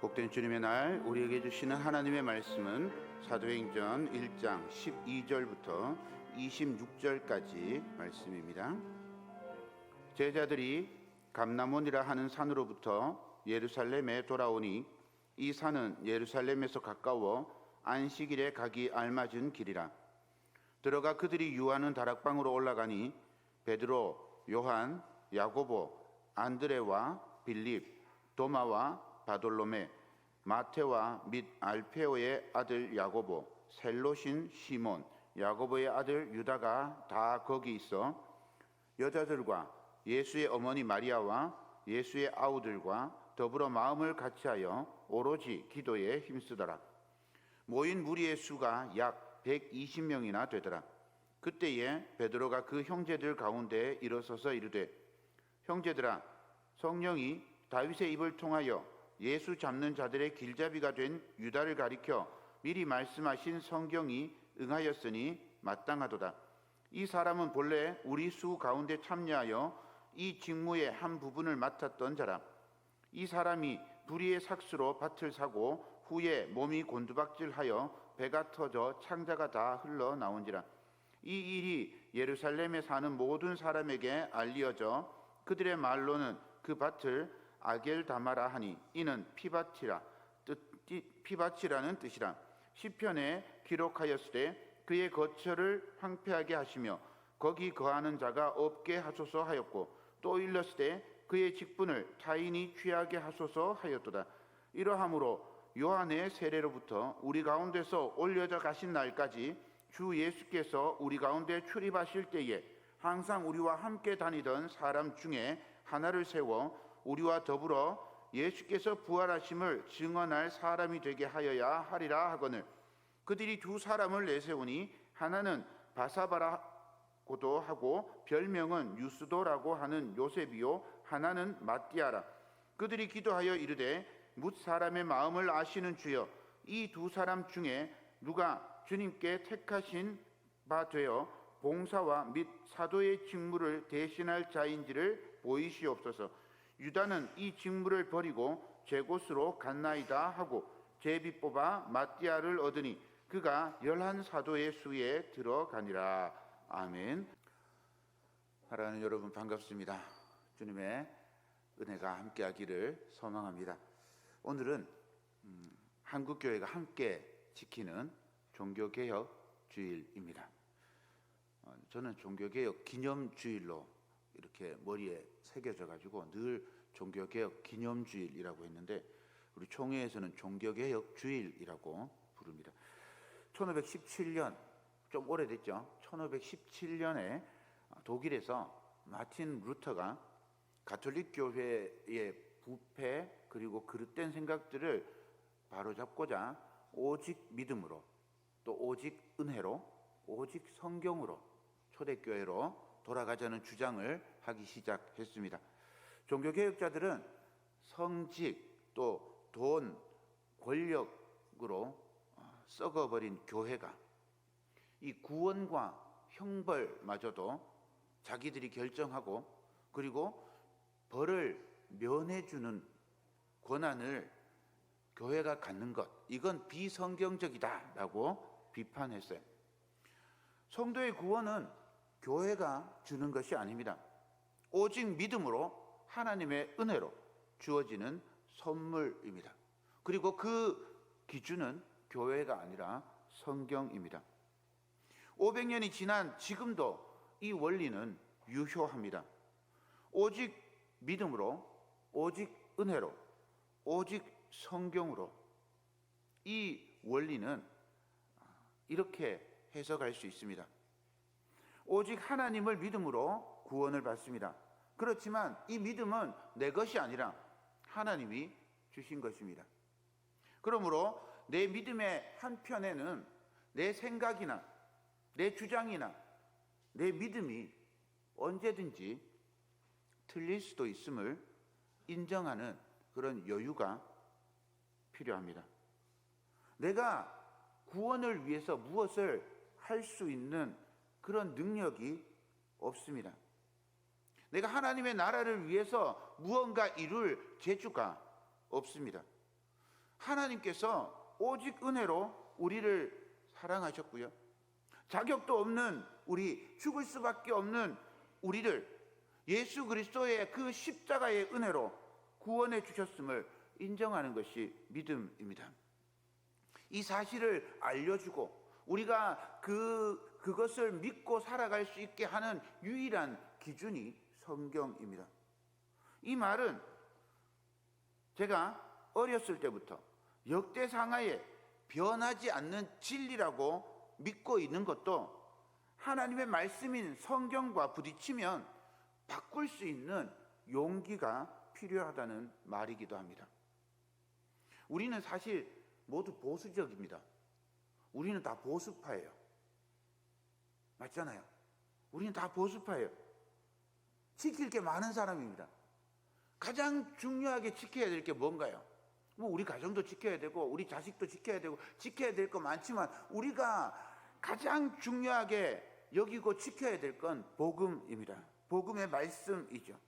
복된 주님의 날 우리에게 주시는 하나님의 말씀은 사도행전 1장 12절부터 26절까지 말씀입니다. 제자들이 감람원이라 하는 산으로부터 예루살렘에 돌아오니 이 산은 예루살렘에서 가까워 안식일에 가기 알맞은 길이라. 들어가 그들이 유하는 다락방으로 올라가니 베드로, 요한, 야고보, 안드레와 빌립, 도마와 바돌로메, 마테와 및 알페오의 아들 야고보, 셀롯인 시몬, 야고보의 아들 유다가 다 거기 있어 여자들과 예수의 어머니 마리아와 예수의 아우들과 더불어 마음을 같이하여 오로지 기도에 힘쓰더라. 모인 무리의 수가 약 120명이나 되더라. 그때에 베드로가 그 형제들 가운데 일어서서 이르되, 형제들아, 성령이 다윗의 입을 통하여 예수 잡는 자들의 길잡이가 된 유다를 가리켜 미리 말씀하신 성경이 응하였으니 마땅하도다. 이 사람은 본래 우리 수 가운데 참여하여 이 직무의 한 부분을 맡았던 자라. 이 사람이 불의의 삭수로 밭을 사고 후에 몸이 곤두박질하여 배가 터져 창자가 다 흘러나온지라. 이 일이 예루살렘에 사는 모든 사람에게 알리어져 그들의 말로는 그 밭을 아겔다마라 하니 이는 피밭이라는 뜻이라. 시편에 기록하였으되 그의 거처를 황폐하게 하시며 거기 거하는 자가 없게 하소서 하였고, 또 일렀으되 그의 직분을 타인이 취하게 하소서 하였도다. 이러함으로 요한의 세례로부터 우리 가운데서 올려져 가신 날까지 주 예수께서 우리 가운데 출입하실 때에 항상 우리와 함께 다니던 사람 중에 하나를 세워 우리와 더불어 예수께서 부활하심을 증언할 사람이 되게 하여야 하리라 하거늘, 그들이 두 사람을 내세우니 하나는 바사바라고도 하고 별명은 유스도라고 하는 요셉이요 하나는 마띠아라. 그들이 기도하여 이르되, 뭇 사람의 마음을 아시는 주여, 이 두 사람 중에 누가 주님께 택하신 바 되어 봉사와 및 사도의 직무를 대신할 자인지를 보이시옵소서. 유다는 이 직무를 버리고 제 곳으로 갔나이다 하고 제비 뽑아 마띠아를 얻으니 그가 11사도의 수에 들어가니라. 아멘. 사랑하는 여러분, 반갑습니다. 주님의 은혜가 함께하기를 소망합니다. 오늘은 한국교회가 함께 지키는 종교개혁 주일입니다. 저는 종교개혁 기념주일로 이렇게 머리에 새겨져 가지고 늘 종교개혁 기념주일이라고 했는데, 우리 총회에서는 종교개혁 주일이라고 부릅니다. 1517년, 좀 오래됐죠. 1517년에 독일에서 마틴 루터가 가톨릭 교회의 부패 그리고 그릇된 생각들을 바로잡고자 오직 믿음으로, 또 오직 은혜로, 오직 성경으로 초대교회로 돌아가자는 주장을 하기 시작했습니다. 종교개혁자들은 성직, 또 돈, 권력으로 썩어버린 교회가 이 구원과 형벌마저도 자기들이 결정하고, 그리고 벌을 면해주는 권한을 교회가 갖는 것, 이건 비성경적이다라고 비판했어요. 성도의 구원은 교회가 주는 것이 아닙니다. 오직 믿음으로 하나님의 은혜로 주어지는 선물입니다. 그리고 그 기준은 교회가 아니라 성경입니다. 500년이 지난 지금도 이 원리는 유효합니다. 오직 믿음으로, 오직 은혜로, 오직 성경으로, 이 원리는 이렇게 해석할 수 있습니다. 오직 하나님을 믿음으로 구원을 받습니다. 그렇지만 이 믿음은 내 것이 아니라 하나님이 주신 것입니다. 그러므로 내 믿음의 한편에는 내 생각이나 내 주장이나 내 믿음이 언제든지 틀릴 수도 있음을 인정하는 그런 여유가 필요합니다. 내가 구원을 위해서 무엇을 할 수 있는 그런 능력이 없습니다. 내가 하나님의 나라를 위해서 무언가 이룰 재주가 없습니다. 하나님께서 오직 은혜로 우리를 사랑하셨고요. 자격도 없는 우리, 죽을 수밖에 없는 우리를 예수 그리스도의 그 십자가의 은혜로 구원해 주셨음을 인정하는 것이 믿음입니다. 이 사실을 알려주고 우리가 그것을 믿고 살아갈 수 있게 하는 유일한 기준이 성경입니다. 이 말은 제가 어렸을 때부터 역대상하에 변하지 않는 진리라고 믿고 있는 것도 하나님의 말씀인 성경과 부딪히면 바꿀 수 있는 용기가 필요하다는 말이기도 합니다. 우리는 사실 모두 보수적입니다. 우리는 다 보수파예요. 맞잖아요. 우리는 다 보수파예요. 지킬 게 많은 사람입니다. 가장 중요하게 지켜야 될 게 뭔가요? 뭐 우리 가정도 지켜야 되고 우리 자식도 지켜야 되고 지켜야 될 거 많지만 우리가 가장 중요하게 여기고 지켜야 될 건 복음입니다. 복음의 말씀이죠.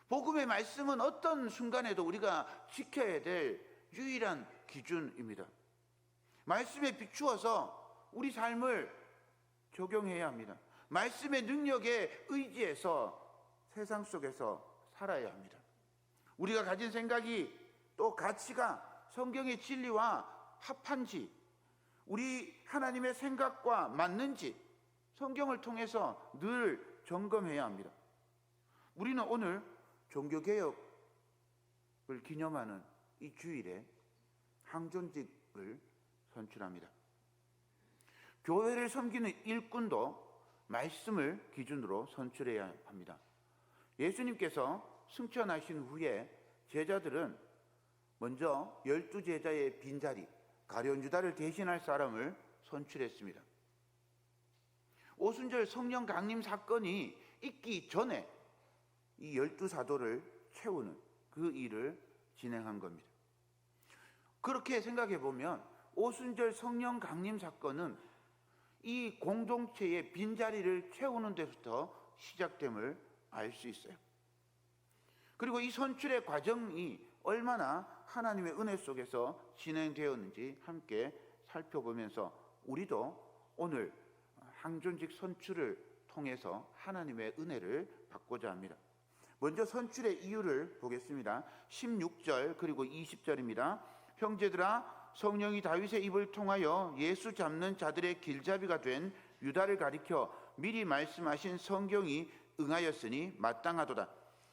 복음의 말씀은 어떤 순간에도 우리가 지켜야 될 유일한 기준입니다. 말씀에 비추어서 우리 삶을 적용해야 합니다. 말씀의 능력에 의지해서 세상 속에서 살아야 합니다. 우리가 가진 생각이 또 가치가 성경의 진리와 합한지, 우리 하나님의 생각과 맞는지 성경을 통해서 늘 점검해야 합니다. 우리는 오늘 종교개혁을 기념하는 이 주일에 항존직을 선출합니다. 교회를 섬기는 일꾼도 말씀을 기준으로 선출해야 합니다. 예수님께서 승천하신 후에 제자들은 먼저 12제자의 빈자리, 가룟 유다를 대신할 사람을 선출했습니다. 오순절 성령 강림 사건이 있기 전에 이 12사도를 채우는 그 일을 진행한 겁니다. 그렇게 생각해 보면 오순절 성령 강림 사건은 이 공동체의 빈자리를 채우는 데부터 시작됨을 알 수 있어요. 그리고 이 선출의 과정이 얼마나 하나님의 은혜 속에서 진행되었는지 함께 살펴보면서 우리도 오늘 항존직 선출을 통해서 하나님의 은혜를 받고자 합니다. 먼저 선출의 이유를 보겠습니다. 16절 그리고 20절입니다. 형제들아, 성령이 다윗의 입을 통하여 예수 잡는 자들의 길잡이가 된 유다를 가리켜 미리 말씀하신 성경이 응하였으니 마땅하도다.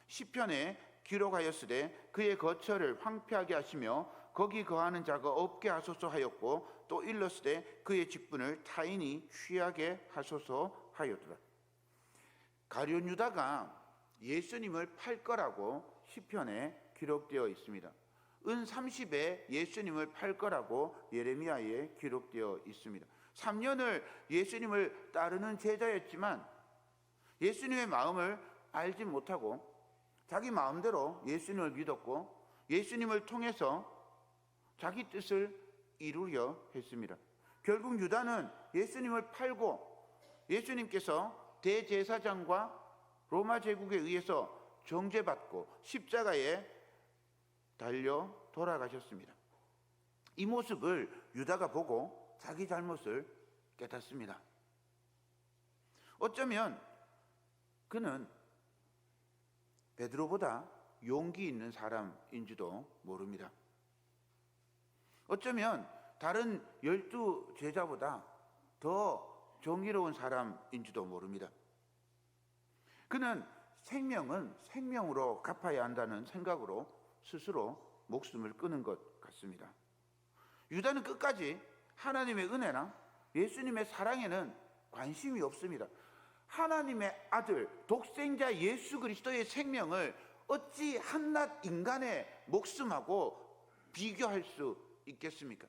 시편에 기록하였으되 그의 거처를 황폐하게 하시며 거기 거하는 자가 없게 하소서 하였고 또 일렀으되 그의 직분을 타인이 취하게 하소서 하였더라. 가룟 유다가 예수님을 팔 거라고 시편에 기록되어 있습니다. 은 30에 예수님을 팔 거라고 예레미야에 기록되어 있습니다. 3년을 예수님을 따르는 제자였지만 예수님의 마음을 알지 못하고 자기 마음대로 예수님을 믿었고 예수님을 통해서 자기 뜻을 이루려 했습니다. 결국 유다는 예수님을 팔고 예수님께서 대제사장과 로마 제국에 의해서 정죄받고 십자가에 달려 돌아가셨습니다. 이 모습을 유다가 보고 자기 잘못을 깨닫습니다. 어쩌면 그는 베드로보다 용기 있는 사람인지도 모릅니다. 어쩌면 다른 12제자보다 더 정의로운 사람인지도 모릅니다. 그는 생명은 생명으로 갚아야 한다는 생각으로 스스로 목숨을 끊은 것 같습니다. 유다는 끝까지 하나님의 은혜나 예수님의 사랑에는 관심이 없습니다. 하나님의 아들, 독생자 예수 그리스도의 생명을 어찌 한낱 인간의 목숨하고 비교할 수 있겠습니까?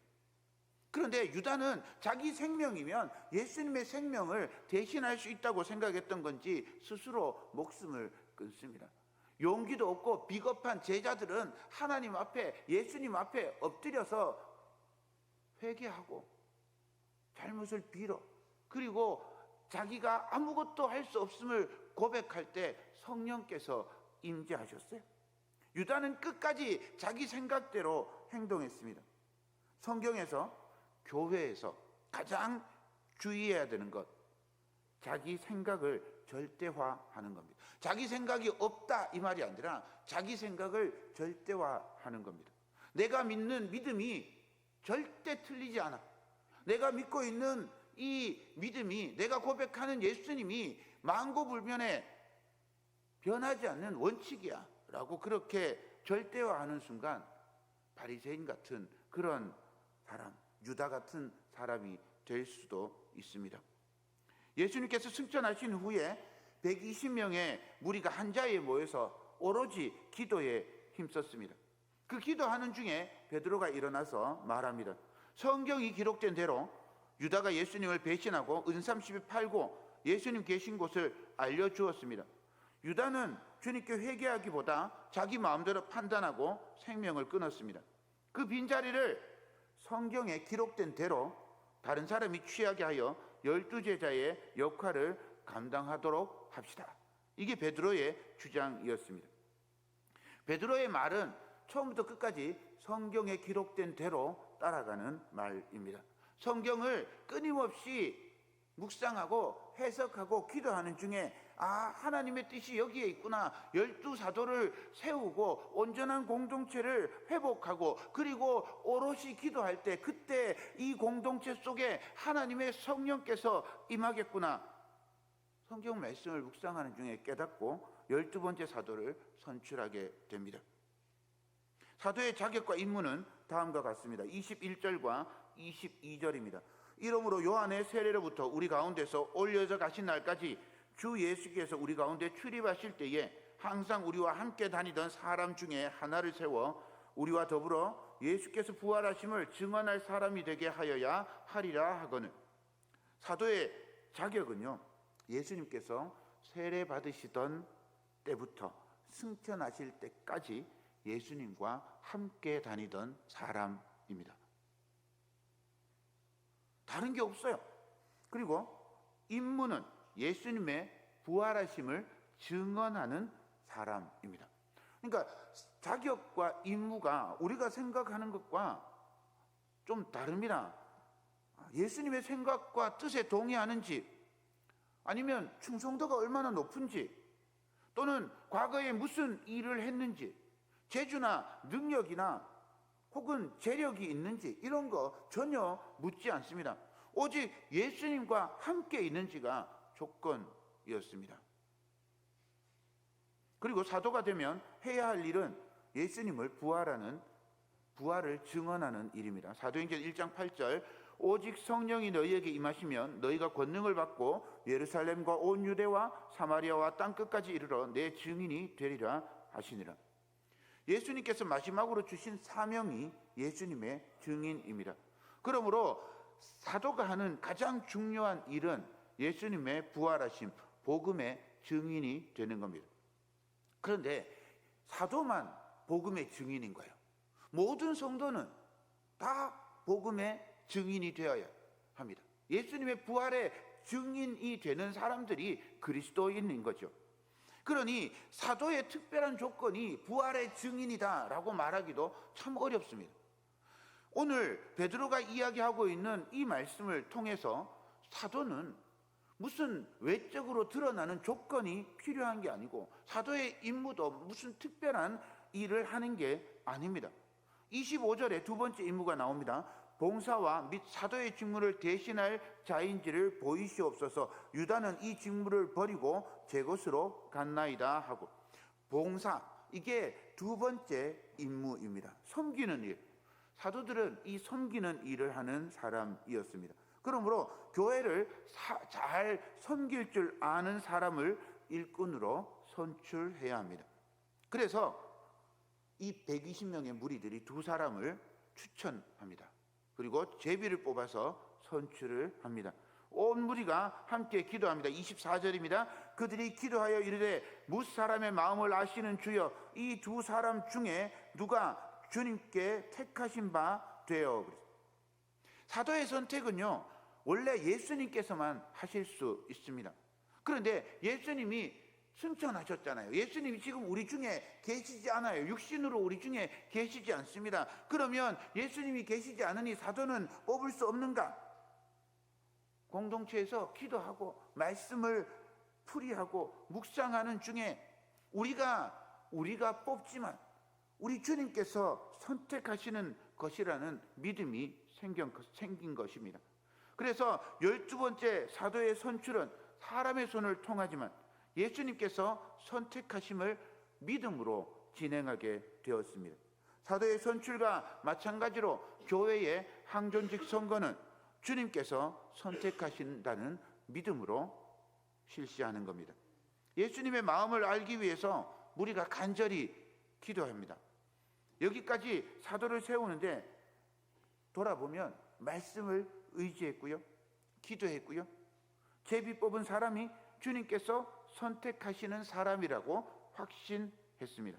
그런데 유다는 자기 생명이면 예수님의 생명을 대신할 수 있다고 생각했던 건지 스스로 목숨을 끊습니다. 용기도 없고 비겁한 제자들은 하나님 앞에, 예수님 앞에 엎드려서 회개하고 잘못을 빌어, 그리고 자기가 아무것도 할 수 없음을 고백할 때 성령께서 임재하셨어요. 유다는 끝까지 자기 생각대로 행동했습니다. 성경에서 교회에서 가장 주의해야 되는 것, 자기 생각을 절대화하는 겁니다. 자기 생각이 없다 이 말이 아니라 자기 생각을 절대화하는 겁니다. 내가 믿는 믿음이 절대 틀리지 않아. 내가 믿고 있는 이 믿음이, 내가 고백하는 예수님이 만고불변에 변하지 않는 원칙이야 라고 그렇게 절대화하는 순간 바리새인 같은 그런 사람, 유다 같은 사람이 될 수도 있습니다. 예수님께서 승천하신 후에 120명의 무리가 한 자리에 모여서 오로지 기도에 힘썼습니다. 그 기도하는 중에 베드로가 일어나서 말합니다. 성경이 기록된 대로 유다가 예수님을 배신하고 은삼십에 팔고 예수님 계신 곳을 알려주었습니다. 유다는 주님께 회개하기보다 자기 마음대로 판단하고 생명을 끊었습니다. 그 빈자리를 성경에 기록된 대로 다른 사람이 취하게 하여 12제자의 역할을 감당하도록 합시다. 이게 베드로의 주장이었습니다. 베드로의 말은 처음부터 끝까지 성경에 기록된 대로 따라가는 말입니다. 성경을 끊임없이 묵상하고 해석하고 기도하는 중에 하나님의 뜻이 여기에 있구나. 12사도를 세우고 온전한 공동체를 회복하고 그리고 오롯이 기도할 때 그때 이 공동체 속에 하나님의 성령께서 임하겠구나. 성경 말씀을 묵상하는 중에 깨닫고 12번째 사도를 선출하게 됩니다. 사도의 자격과 임무는 다음과 같습니다. 21절과 22절입니다. 이러므로 요한의 세례로부터 우리 가운데서 올려져 가신 날까지 주 예수께서 우리 가운데 출입하실 때에 항상 우리와 함께 다니던 사람 중에 하나를 세워 우리와 더불어 예수께서 부활하심을 증언할 사람이 되게 하여야 하리라 하거늘. 사도의 자격은요, 예수님께서 세례 받으시던 때부터 승천하실 때까지 예수님과 함께 다니던 사람입니다. 다른 게 없어요. 그리고 임무는 예수님의 부활하심을 증언하는 사람입니다. 그러니까 자격과 임무가 우리가 생각하는 것과 좀 다릅니다. 예수님의 생각과 뜻에 동의하는지, 아니면 충성도가 얼마나 높은지, 또는 과거에 무슨 일을 했는지, 재주나 능력이나 혹은 재력이 있는지 이런 거 전혀 묻지 않습니다. 오직 예수님과 함께 있는지가 조건이었습니다. 그리고 사도가 되면 해야 할 일은 예수님을 부활을 증언하는 일입니다. 사도행전 1장 8절 오직 성령이 너희에게 임하시면 너희가 권능을 받고 예루살렘과 온 유대와 사마리아와 땅끝까지 이르러 내 증인이 되리라 하시니라. 예수님께서 마지막으로 주신 사명이 예수님의 증인입니다. 그러므로 사도가 하는 가장 중요한 일은 예수님의 부활하심, 복음의 증인이 되는 겁니다. 그런데 사도만 복음의 증인인 거예요. 모든 성도는 다 복음의 증인이 되어야 합니다. 예수님의 부활의 증인이 되는 사람들이 그리스도인인 거죠. 그러니 사도의 특별한 조건이 부활의 증인이다라고 말하기도 참 어렵습니다. 오늘 베드로가 이야기하고 있는 이 말씀을 통해서 사도는 무슨 외적으로 드러나는 조건이 필요한 게 아니고 사도의 임무도 무슨 특별한 일을 하는 게 아닙니다. 25절에 두 번째 임무가 나옵니다. 봉사와 및 사도의 직무를 대신할 자인지를 보이시옵소서. 유다는 이 직무를 버리고 제 곳으로 갔나이다 하고, 봉사, 이게 두 번째 임무입니다. 섬기는 일. 사도들은 이 섬기는 일을 하는 사람이었습니다. 그러므로 교회를 잘 섬길 줄 아는 사람을 일꾼으로 선출해야 합니다. 그래서 이 120명의 무리들이 두 사람을 추천합니다. 그리고 제비를 뽑아서 선출을 합니다. 온 무리가 함께 기도합니다. 24절입니다. 그들이 기도하여 이르되 뭇 사람의 마음을 아시는 주여 이 두 사람 중에 누가 주님께 택하신 바 되어. 사도의 선택은요 원래 예수님께서만 하실 수 있습니다. 그런데 예수님이 승천하셨잖아요. 예수님이 지금 우리 중에 계시지 않아요. 육신으로 우리 중에 계시지 않습니다. 그러면 예수님이 계시지 않으니 사도는 뽑을 수 없는가? 공동체에서 기도하고 말씀을 풀이하고 묵상하는 중에 우리가 뽑지만 우리 주님께서 선택하시는 것이라는 믿음이 생긴 것입니다. 그래서 12번째 사도의 선출은 사람의 손을 통하지만 예수님께서 선택하심을 믿음으로 진행하게 되었습니다. 사도의 선출과 마찬가지로 교회의 항존직 선거는 주님께서 선택하신다는 믿음으로 실시하는 겁니다. 예수님의 마음을 알기 위해서 우리가 간절히 기도합니다. 여기까지 사도를 세우는데 돌아보면 말씀을 의지했고요, 기도했고요, 제비 뽑은 사람이 주님께서 선택하시는 사람이라고 확신했습니다.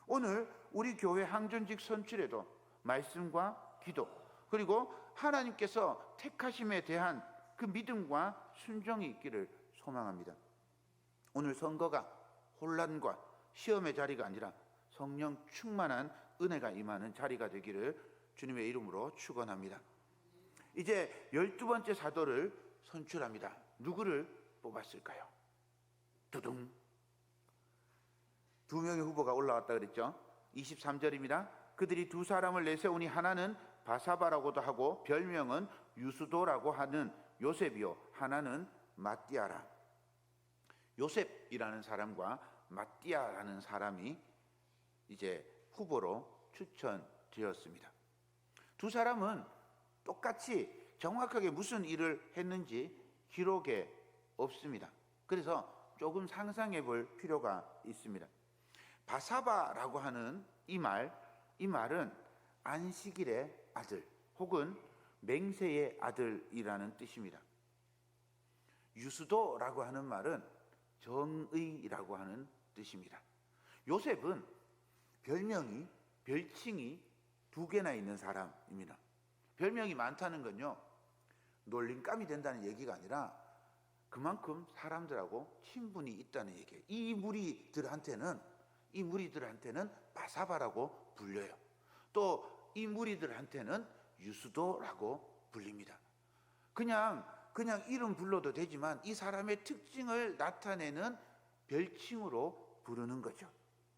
오늘 우리 교회 항존직 선출에도 말씀과 기도, 그리고 하나님께서 택하심에 대한 그 믿음과 순종이 있기를 소망합니다. 오늘 선거가 혼란과 시험의 자리가 아니라 성령 충만한 은혜가 임하는 자리가 되기를 주님의 이름으로 축원합니다. 이제 12번째 사도를 선출합니다. 누구를 뽑았을까요? 두둥. 2명의 후보가 올라왔다 그랬죠. 23절입니다. 그들이 두 사람을 내세우니 하나는 바사바라고도 하고 별명은 유수도라고 하는 요셉이요, 하나는 마띠아라. 요셉이라는 사람과 마띠아라는 사람이 이제 후보로 추천되었습니다. 두 사람은 똑같이 정확하게 무슨 일을 했는지 기록에 없습니다. 그래서 조금 상상해 볼 필요가 있습니다. 바사바라고 하는 이 말은 안식일의 아들 혹은 맹세의 아들이라는 뜻입니다. 유수도라고 하는 말은 정의라고 하는 뜻입니다. 요셉은 별칭이 두 개나 있는 사람입니다. 별명이 많다는 건요, 놀림감이 된다는 얘기가 아니라 그만큼 사람들하고 친분이 있다는 얘기예요. 이 무리들한테는 바사바라고 불려요. 또 이 무리들한테는 유수도라고 불립니다. 그냥 이름 불러도 되지만 이 사람의 특징을 나타내는 별칭으로 부르는 거죠.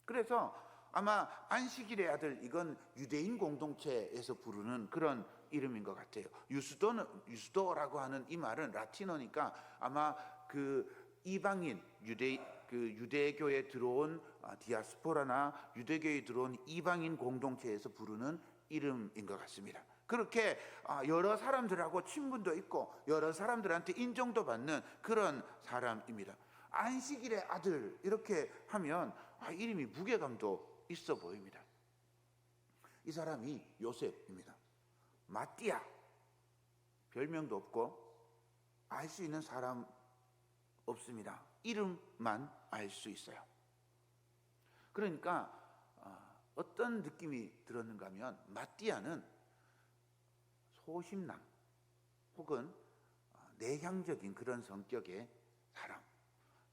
그래서 아마 안식일의 아들, 이건 유대인 공동체에서 부르는 그런 이름인 것 같아요. 유수도라고 하는 이 말은 라틴어니까 아마 그 이방인 유대교에 들어온 디아스포라나 유대교에 들어온 이방인 공동체에서 부르는 이름인 것 같습니다. 그렇게 여러 사람들하고 친분도 있고 여러 사람들한테 인정도 받는 그런 사람입니다. 안식일의 아들 이렇게 하면 이름이 무게감도 있어 보입니다. 이 사람이 요셉입니다. 마띠아, 별명도 없고 알 수 있는 사람 없습니다. 이름만 알 수 있어요. 그러니까 어떤 느낌이 들었는가 하면 마띠아는 소심남 혹은 내향적인 그런 성격의 사람,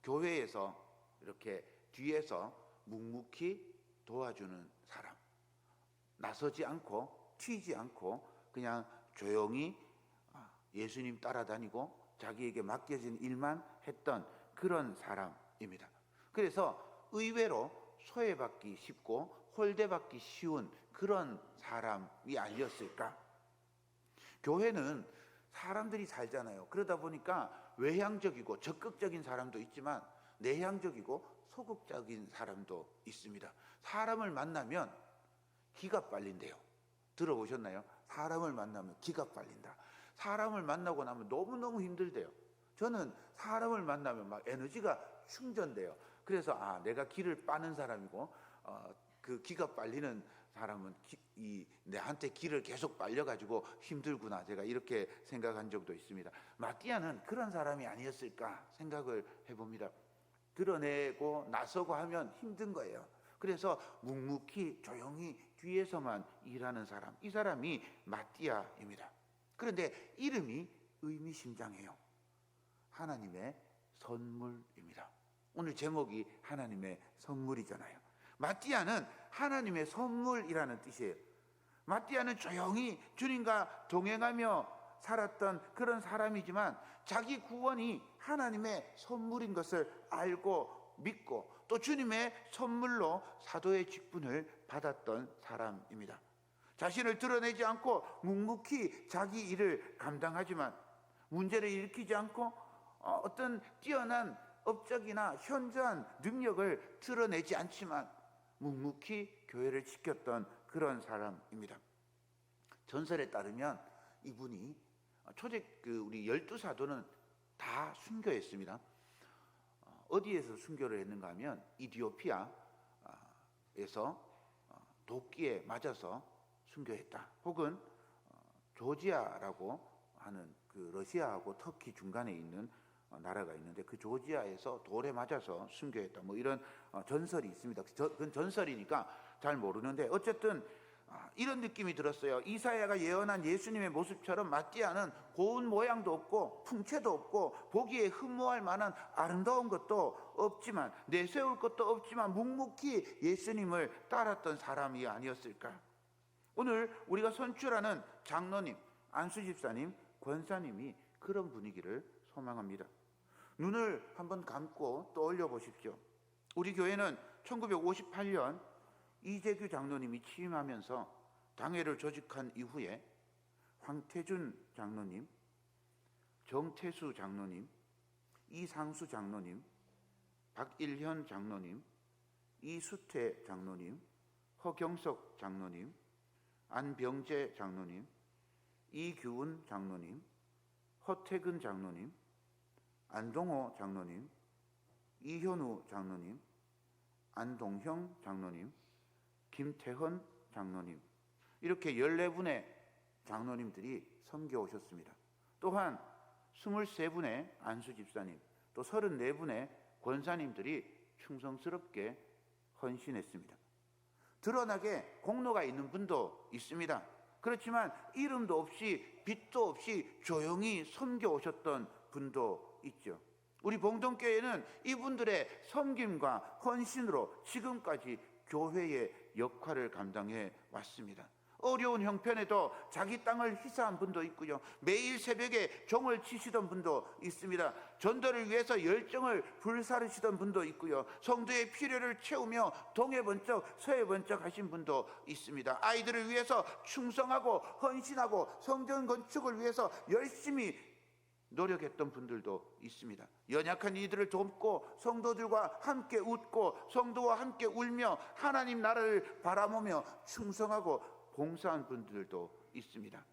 교회에서 이렇게 뒤에서 묵묵히 도와주는 사람, 나서지 않고 튀지 않고 그냥 조용히 예수님 따라다니고 자기에게 맡겨진 일만 했던 그런 사람입니다. 그래서 의외로 소외받기 쉽고 홀대받기 쉬운 그런 사람이 아니었을까? 교회는 사람들이 살잖아요. 그러다 보니까 외향적이고 적극적인 사람도 있지만 내향적이고 소극적인 사람도 있습니다. 사람을 만나면 기가 빨린대요. 들어보셨나요? 사람을 만나면 기가 빨린다. 사람을 만나고 나면 너무너무 힘들대요. 저는 사람을 만나면 막 에너지가 충전돼요. 그래서 내가 기를 빠는 사람이고 그 기가 빨리는 사람은 내한테 기를 계속 빨려가지고 힘들구나, 제가 이렇게 생각한 적도 있습니다. 마띠아는 그런 사람이 아니었을까 생각을 해봅니다. 드러내고 나서고 하면 힘든 거예요. 그래서 묵묵히 조용히 뒤에서만 일하는 사람, 이 사람이 마띠아입니다. 그런데 이름이 의미심장해요. 하나님의 선물입니다. 오늘 제목이 하나님의 선물이잖아요. 마띠아는 하나님의 선물이라는 뜻이에요. 마띠아는 조용히 주님과 동행하며 살았던 그런 사람이지만 자기 구원이 하나님의 선물인 것을 알고 믿고 또 주님의 선물로 사도의 직분을 받았던 사람입니다. 자신을 드러내지 않고 묵묵히 자기 일을 감당하지만 문제를 일으키지 않고 어떤 뛰어난 업적이나 현저한 능력을 드러내지 않지만 묵묵히 교회를 지켰던 그런 사람입니다. 전설에 따르면 이분이 우리 12사도는 다 순교했습니다. 어디에서 순교를 했는가 하면 이디오피아에서 도끼에 맞아서 순교했다. 혹은 조지아라고 하는 그 러시아하고 터키 중간에 있는 나라가 있는데 그 조지아에서 돌에 맞아서 순교했다. 뭐 이런 전설이 있습니다. 그건 전설이니까 잘 모르는데 어쨌든 이런 느낌이 들었어요. 이사야가 예언한 예수님의 모습처럼 마띠아는 고운 모양도 없고 풍채도 없고 보기에 흠모할 만한 아름다운 것도 없지만 내세울 것도 없지만 묵묵히 예수님을 따랐던 사람이 아니었을까. 오늘 우리가 선출하는 장로님, 안수집사님, 권사님이 그런 분위기를 소망합니다. 눈을 한번 감고 떠올려 보십시오. 우리 교회는 1958년 이재규 장로님이 취임하면서 당회를 조직한 이후에 황태준 장로님, 정태수 장로님, 이상수 장로님, 박일현 장로님, 이수태 장로님, 허경석 장로님, 안병재 장로님, 이규훈 장로님, 허태근 장로님, 안동호 장로님, 이현우 장로님, 안동형 장로님, 김태헌 장로님, 이렇게 14분의 장로님들이 섬겨오셨습니다. 또한 23분의 안수집사님, 또 34분의 권사님들이 충성스럽게 헌신했습니다. 드러나게 공로가 있는 분도 있습니다. 그렇지만 이름도 없이 빛도 없이 조용히 섬겨오셨던 분도 있죠. 우리 봉동교회는 이분들의 섬김과 헌신으로 지금까지 교회의 역할을 감당해 왔습니다. 어려운 형편에도 자기 땅을 희사한 분도 있고요. 매일 새벽에 종을 치시던 분도 있습니다. 전도를 위해서 열정을 불사르시던 분도 있고요. 성도의 필요를 채우며 동해 번쩍 서해 번쩍 하신 분도 있습니다. 아이들을 위해서 충성하고 헌신하고 성전 건축을 위해서 열심히 노력했던 분들도 있습니다. 연약한 이들을 돕고 성도들과 함께 웃고 성도와 함께 울며 하나님 나라를 바라보며 충성하고 봉사한 분들도 있습니다.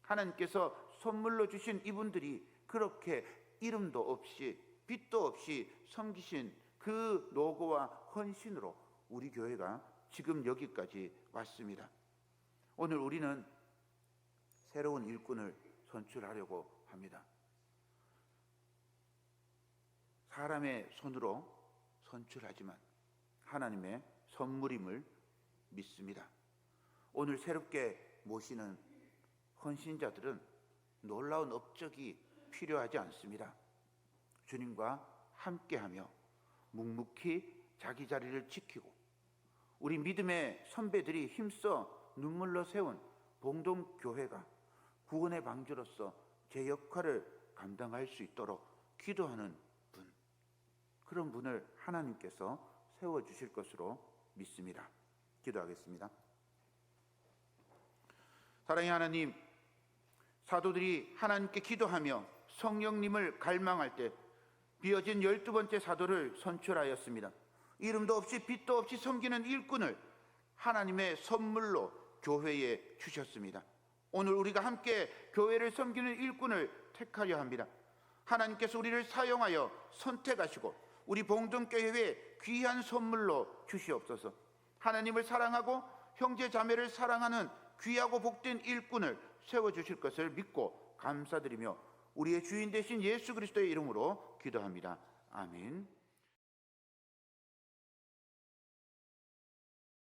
하나님께서 선물로 주신 이분들이 그렇게 이름도 없이 빛도 없이 섬기신 그 노고와 헌신으로 우리 교회가 지금 여기까지 왔습니다. 오늘 우리는 새로운 일꾼을 선출하려고 합니다. 사람의 손으로 선출하지만 하나님의 선물임을 믿습니다. 오늘 새롭게 모시는 헌신자들은 놀라운 업적이 필요하지 않습니다. 주님과 함께하며 묵묵히 자기 자리를 지키고 우리 믿음의 선배들이 힘써 눈물로 세운 봉동교회가 구원의 방주로서 제 역할을 감당할 수 있도록 기도하는 분, 그런 분을 하나님께서 세워주실 것으로 믿습니다. 기도하겠습니다. 사랑의 하나님, 사도들이 하나님께 기도하며 성령님을 갈망할 때 비어진 12번째 사도를 선출하였습니다. 이름도 없이 빛도 없이 섬기는 일꾼을 하나님의 선물로 교회에 주셨습니다. 오늘 우리가 함께 교회를 섬기는 일꾼을 택하려 합니다. 하나님께서 우리를 사용하여 선택하시고 우리 봉동교회에 귀한 선물로 주시옵소서. 하나님을 사랑하고 형제 자매를 사랑하는 귀하고 복된 일꾼을 세워주실 것을 믿고 감사드리며 우리의 주인 되신 예수 그리스도의 이름으로 기도합니다. 아멘.